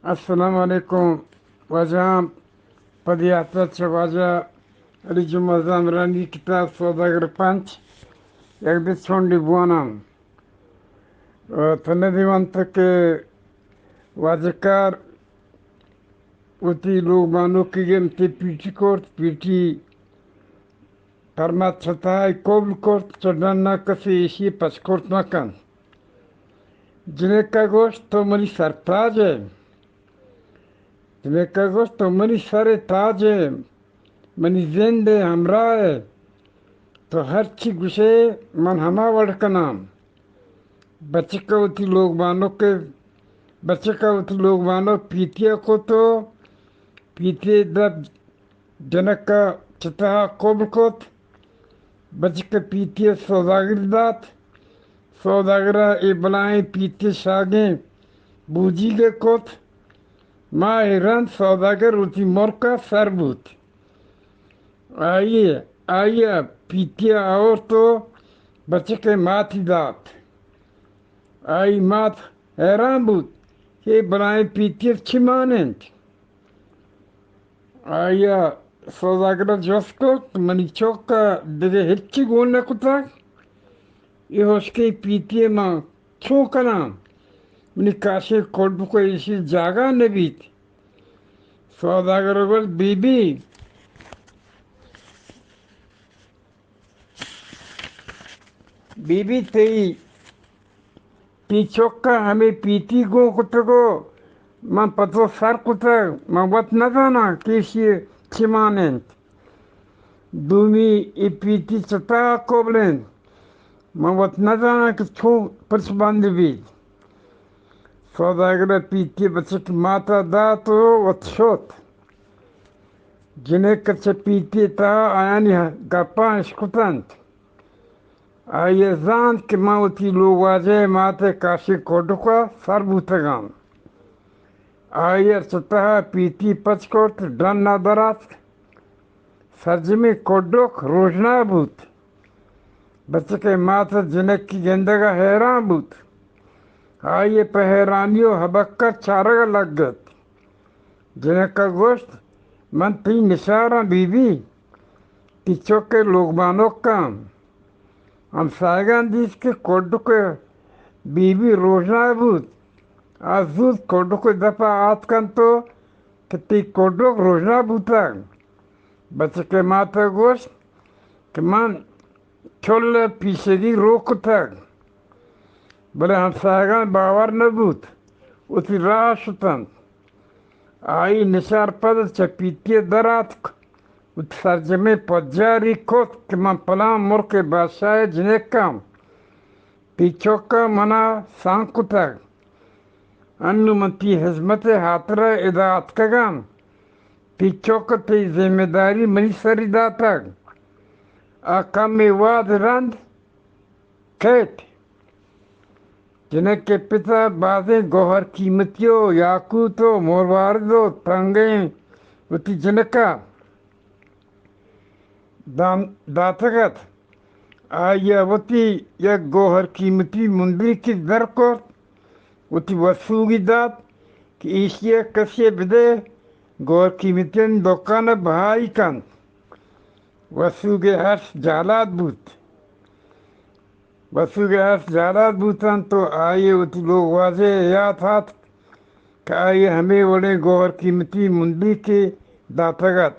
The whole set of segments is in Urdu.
السلام علیکم وجام پدیاتت شواجہ علی جمعہ زامرانی کتاب سوداگر پنچ یک دی چھونڈی بوانام تندی وانت کے واجکار وتی لوگ بانو کی گیم تی پیٹی کورت پیٹی پرمات چھتائی کوبل کورت چڑھن نہ کسی اسی پچ کورت نہ کن جنہیں کا گوشت تو منی سرتاج ہے جنہیں کا گوشت تو منی سر تاج ہے منی زند ہمراہ ہے تو ہر چی گشے من ہما وڑکنام بچے کا ہوتی لوگ بانو کے بچے کا ہوتی لوگ بانو پیتیا کو تو پیتے دب جنک کا چتہا کوبل کوت بچے کا پیتیا سوداگر دات سوداگرہ ای بلائیں پیتے شاگیں بوجی گے کوت ماں ایران سوداگر ہوتی مرکا سر بوت آئیے پیتیا اور تو بچے کے ماتی دات آئی مات حیران بود یہ بلائیں پیتیا چی مانند آئیا سوداگر جوس کو منی چوکا دیگه ہچی گون نکتا یہ ہوشکی پیتیا ماں چوکنا منی کاشی کھوڑ کو اسی جاگا نبیت سوداگر گل بی بی تی پی چوکا ہمیں پیتی گو کتگو من پتو سر کتگ من وط ندانا کیسی چمانند دومی ای پیتی چتا کوبلند من وط ندانا کہ چھو پرس باندھ بید سوداگر پیتی بچے کی ماتا دا تو وط شوت جنہیں کچھ پیتی تا آیانی گپا اشکتند آئیے زاند کہ ماوتی لوگ واجہ ماتے کاشی کوڈکا سر بوتگان آئیے چتہا پیتی پچ کوٹ ڈن ندارات سرجمی کوڈک روشنا بوت بچے کے ماتے جنک کی گندگا حیران بوت آئیے پہ حیرانیو حبکہ چارگا لگ گت جنک کا گوشت من تی نشارہ بی تی چوکے لوگ بانو کام ہم سائگان دیس کے کوڈو کے بی روشنا بود آج زود کوڈو کے دفعہ آت کن تو کہ تی کوڈو روشنا بوتا بچے کے ماتا گوشت کہ من چھول پیشگی روک تک بلے ہم سائگان باور نبود اتی راہ شتن آئی نشار پد چپیتی درات سرجمی پجاری کت کہ من پلان مرک بادشاہ جنکم پیچوکا منا سانکتگ انو من تی حزمت حاطرہ اداعت کگم پیچوکا تی ذمہ داری منی سری داتگ آکم واد رند کیت جنک کے پتا بازیں گوہر قیمتیو یاقوتو مرواردو تنگیں وتی جنکا داتگت آیا وتی یک گوہر قیمتی مندری کی در کو وتی وسوگی دات کہ ایشیا کسی بدے گوہر قیمتین دکان بہائی کن وسوگی ہرس جالات بوتن تو آئیے وتی لوگ واضح یاد ہاتھ کہ آئیے ہمیں وڑے گوہر قیمتی مندری کے داتگت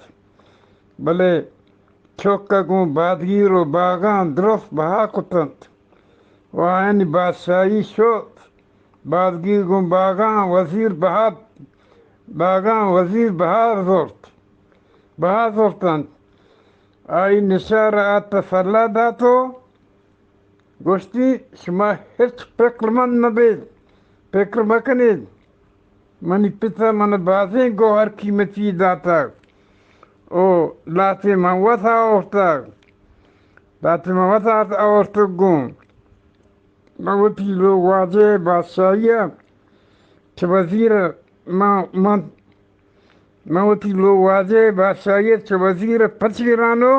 بلے چوکا گوں بادگیر و باغان درست بہا کتنت وائن بادشاہی شوت بادگیر گوں باغان وزیر بہا زورتند آئی نشار آت تسلا داتو گوشتی شما ہچ پکر من نبید پکر مکنید منی پتا من بازیں گوہر قیمتی داتا او لاتی موتا آورتا گون موتی لوگ واجہ بادشاہیہ چھ وزیر موتی لوگ واجہ بادشاہیہ چھ وزیر پچگرانو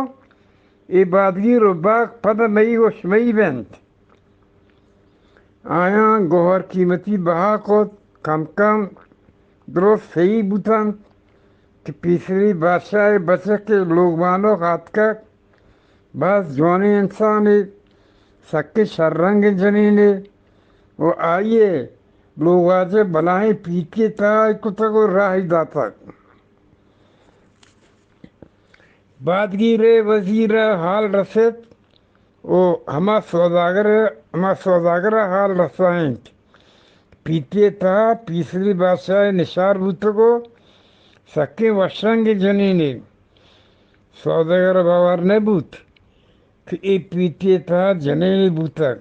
ای بادگیر و باغ پدا مئی و شمئی بند آیاں گوہر قیمتی بہا کو کم درست صحیح بودن که پیشری بادشاہ بچه که لوگبانو خط کرد بعض جوانی انسانی سکه شررنگ جنینی و آئیے لوگ آجے بلائیں پیٹی تا کتا کو راہی داتا بادگیر وزیر حال رسید و ہما سوداگر حال رسائیں پیٹی تا پیسری بادشاہ نشار بوتا کو سکے وشرنگ جنینی سوداگر باور نے بوت کہ ای پیٹی تا جنینی بوتا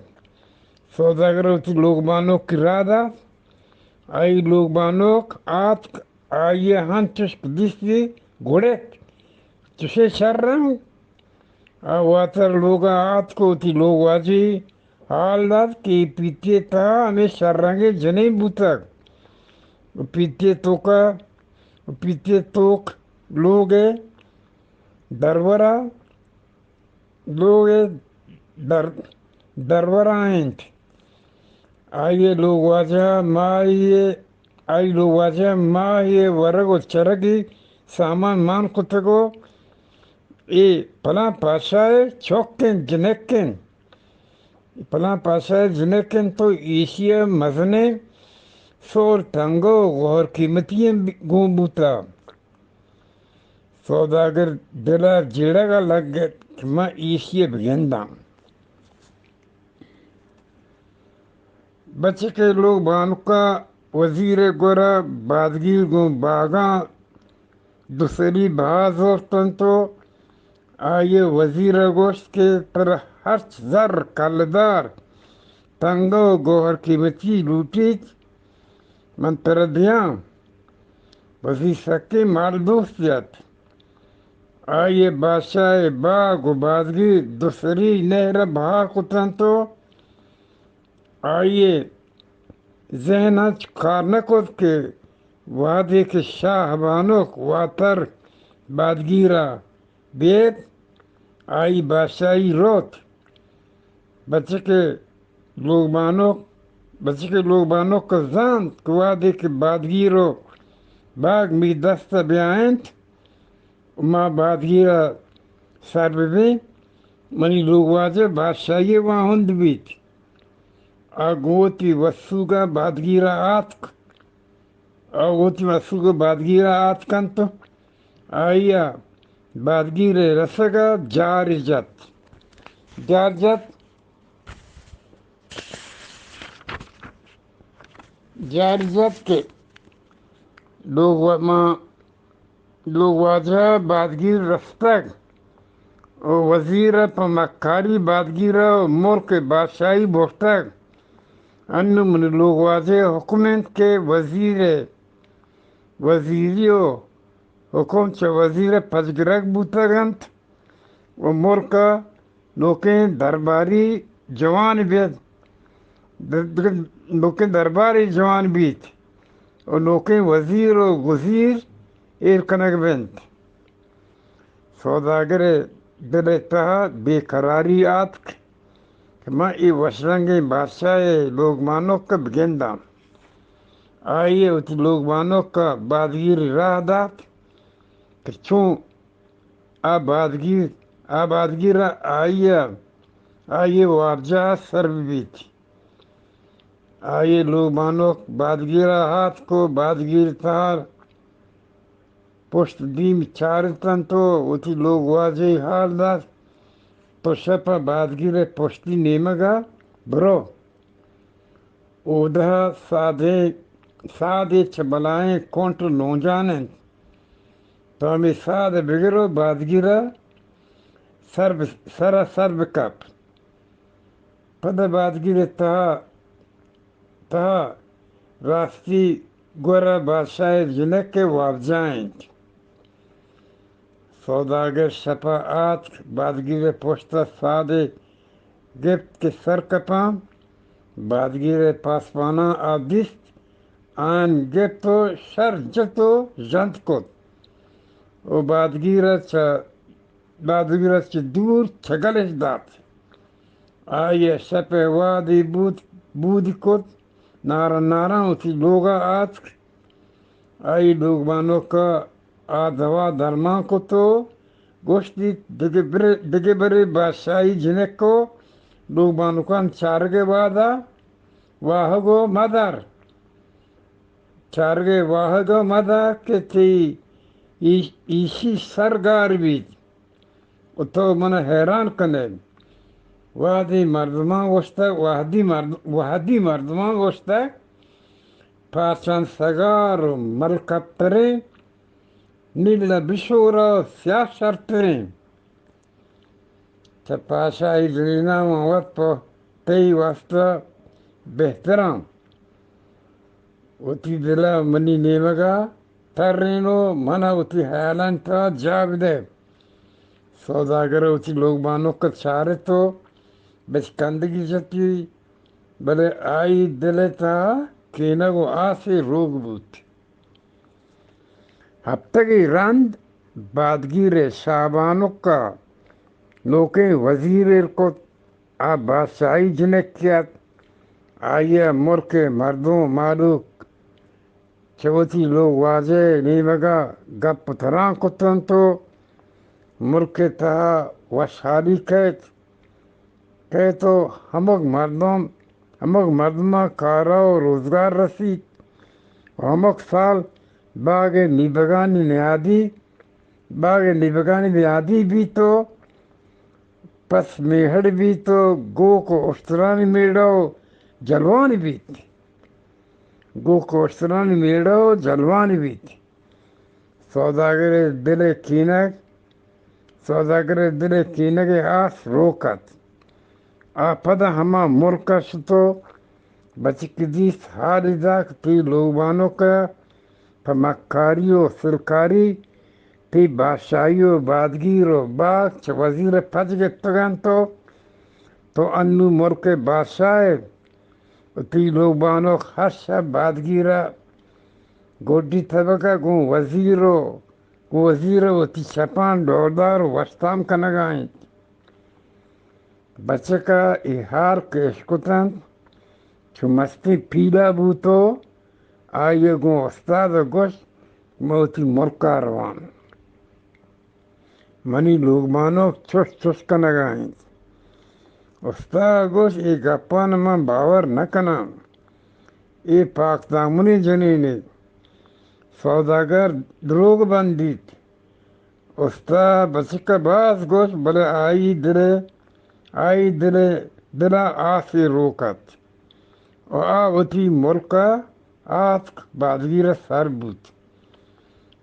سوداگر ہوتی لوگ بانو کی رادا آئی لوگ بانو آت آئیے ہن چشک دیستی گھوڑے چشے شر رنگ واتر لوگا آت کو تی لوگ واجی حال داد کہ پیتے تا ہمیں شر رنگے جنے بوتک پیتے توک لوگ درورا لوگ درورا آئینت آئیے لوگ واجہ ماہیے ورگو چرگی سامان مان کتگو اے پلا پاشائے چوکن جنکن پلا پاشائے جنکن تو ایشیا مزنے سور تنگو غور قیمتیں گون بوتا سوداگر دلا جیڑا گا لگ گیا کہ میں ایشیا بگندام بچے کے لوگ بانو کا وزیر گورا بادگیر گو باغاں دوسری باز ہوتن تو آئیے وزیر گوشت کے طرح ہرچ زر کلدار تنگو گوہر قیمتی لوٹیچ من پر دیاں وزیر سکے مال دوست جات آئیے بادشاہ باغ و بادگیر دوسری نہر بہار کتن تو آئیے ذہن کارنکوت کے وعدے کے شاہ بانوک واتر بادگیرہ بیت آئی بادشاہی روت بچے کے لوگ بانوک کا زانت وعدے کے بادگیرو باغ می دست بیائنت ما بادگیرہ سر ببین منی لوگ واجہ بادشاہی وہاں ہند بیت آگوتی وسوگا بادگیرہ آت کن تو آئیا بادگیر رسگا جار جت کے لوگ واجہ بادگیر رستگ او وزیر پا مکاری بادگیرہ و ملک بادشاہی بوٹگ انو من لوگ واجہ حکومت کے وزیریو حکم چا وزیر پجگرگ بوتگنت و ملکا نوکیں درباری جوان بیت و نوکیں وزیر و گزیر ایر کنگ بنت سوداگر دل اتحاد بے قراری آت کہ میں ای وشرنگی بادشاہ لوگ مانو کا بگندام آئیے اتی لوگ مانو کا بادگیر راہ دات کہ چون بادگیر آئیے وارجہ سر بیت آئیے لوگ مانو بادگیرہ ہاتھ کو بادگیر تار پشت دیم چارتن تو اتی لوگ واجہ حال دات تو شپا بادگیر پشتی نیمگا برو اودہ سادے چبلائیں کونٹر نو جانیں تو ہمیں سادے بگرو بادگیرہ سر بکپ پد بادگیر تہا راستی گورا بادشاہ جنک کے وابجائیں سوداگر شپا آت بادگیر پوشتا سادے گفت کے سر کپام بادگیر پاسپانا آدیست آن گفتو شر جتو جنت کت و بادگیر چا دور چگلش دات آئیے شپ وادی بودی کت نارا اتی لوگا آت آئی لوگبانوں کا آدوا درما کو تو گوشتی دگے برے بادشاہی جنک کو لوگبانوں کا چارگے وادا واہگو مدر چارگے واہگو مدر کہ تھی ایشی سرگار بیت اتو من حیران کنے وادی مردمان گوشتا وحدی مردمان گوشتا پاچان سگار و ملکترین نیل بشورا سیاه شرطرین چه پاشای دلینا موت پا تی واسطا بہترام وتی دلا منی نیمگا ترینو منا وتی حیالان تا جاب دے سوداگر وتی لوگ بانو کا چارے تو بچ کندگی جتی بلے آئی دلے تا کینگو آسی روگ بوت ہفتگی رند بادگیر شابانو کا لوکیں وزیر کو آ بادشاہی جنک کیات آئیے ملک مردوں مالوک چوتی لوگ واجے نیمگا گپ تران کتن تو ملک تہا وشالی کہ تو ہمک مردمہ کارا و روزگار رسید ہمک سال باغ نیبگانی نیادی بھی تو پس میہڑ بھی تو گو کو اشترانی میڑو جلوانی بیت گو کو اشترانی میڑو جلوانی بیت سوداگر دل کینگ آس روکت آپدا ہما ملکا شتو بچکدیس حالی داک تی لوگبانوں کا پمکاری و سرکاری تی بادشاہی و بادگیر و باغ چه وزیر پج گتگن تو انو ملک بادشاہ تی لوگبانوں خش بادگیرہ گوڈی طبقہ گو وزیر و تی چپان ڈولدار وشتام کنگائیں بچے کا احار کشکتن چو مستی پیلا بوتو آئیے گو استاد گوش موتی ملکا روان منی لوگبانوں چوش کنگائیں استاد گوش ای گپان من باور نکنم ای پاک دامنی جنینی سوداگر دروگ بندید استاد بچے کا باز گوش بلے آئی دلا آسی روکت و آوتی ملکا آت بادگیر سر بود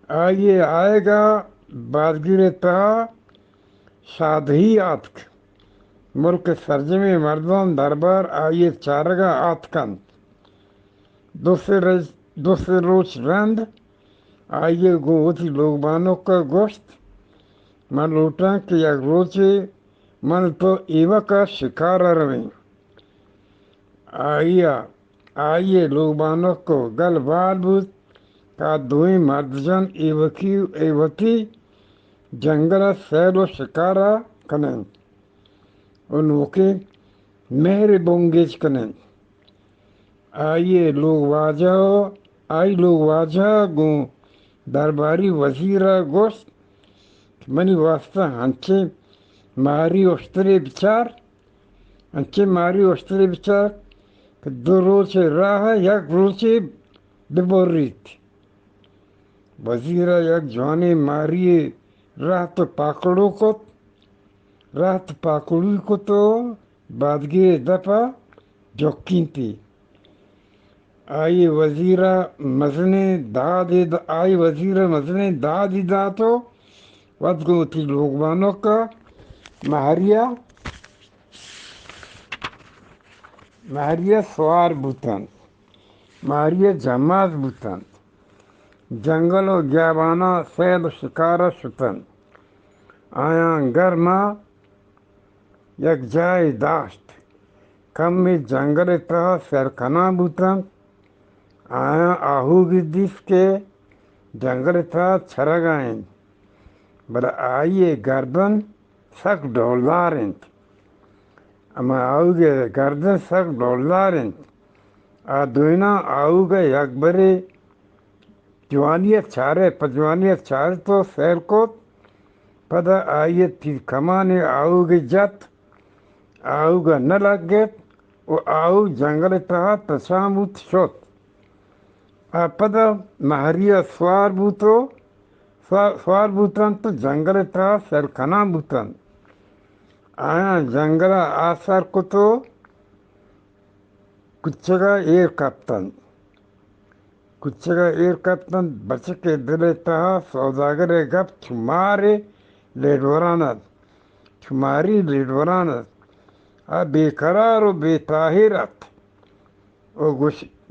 آئیے آئے گا بادگیر تا شادہی آتک ملک سرجمی مردم دربار آئیے چارگا آتکن دوسرے روچ رند آئیے گوتی لوگبانوں کا گوشت من لوٹاں کہ یک روچے من تو ایوہ کا شکار رویں آئیے لوگبانوں کو گل بال بود کا دوئی مردجن ایوتی جنگل سیل و شکارا کنن انوکے مہر بونگیج کنن لوگ واجہ گو درباری وزیرہ گوشت منی واسطہ ہنچے ماری اشترے بچار کہ دو روچے راہ یک روچے ببوریت وزیرہ یک جوانے ماری راہ تو پاکڑوی کو تو بادگیر دپا جوکین تھی آئی وزیرہ مزنے دادی داتو ودگو تھی لوگبانوں کا مہریہ سوار بوتن مہریہ جماز بوتن جنگل و گیابانا سیل و شکارہ شتن آیاں گرما یک جائے داشت کم میں جنگل تہا سرکنا بوتن آیاں آہو گدیس کے جنگل تہا چھرگائیں بل آئیے گردن سک ڈولداریں اما آوگے گردن سک ڈولداریں دوینا آوگے یک برے جوانیت چارے پجوانیت چار تو سیر کو پدا آئیت تھی کمانے آؤ گے جت آؤ گا نہ لگت و آؤ جنگل تہا تشاموت شوت پدا مہریہ سوار بوتو سوار بوتن تو جنگل تہا سرکنا بوتن آیا جنگل آثار کو تو کچگا ایر کپتن کچگا ایر کپتن بچکے دلے تہا سوداگر گپ چھمارے لیڈورانت چھماری لیڈورانت بے قرار و بے طاہرت و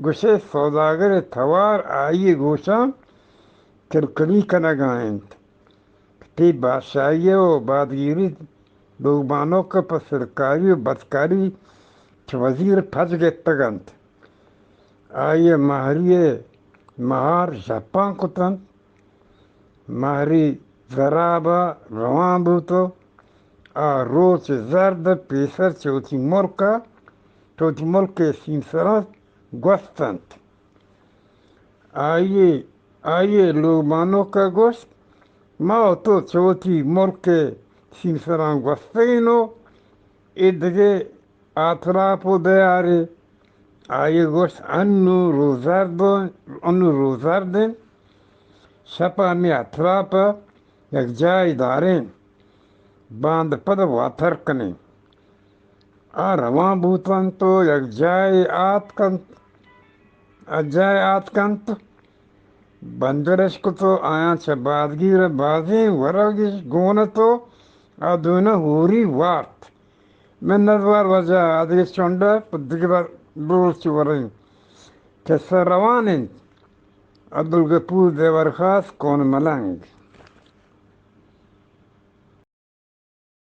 گشے سوداگر تھوار آئیے گوشاں کلکلی کنگائنت تی بادشاہی و بادگیری لوگبانوں کا پسرکاری و بدکاری وزیر پھج گئے تگنت آئیے مہریے مہار جپاں کتن مہری زرابا رواں بوتو روچ زرد پیسر چوتھی ملک کے سیمسران گوستنت آئیے لوگبانوں کا گوشت ماں تو چوتھی ملک کے سیمسران گوستینو ادگے اطراف و دیارے آئیے گوشت انو روزردن شپا میں اطراف یک جائے داریں باند پد واتر کنے رواں بوتن تو یک جائے آت کنت بندرش کو تو آیا چبادگیر بازیں ورگش گونتو دونہ ہوری وارت میں نظوار وجہ آدھے چونڈا پدگبر بول چوریں کیسا روانیں عبدالغفور دیور خاص کون ملنگ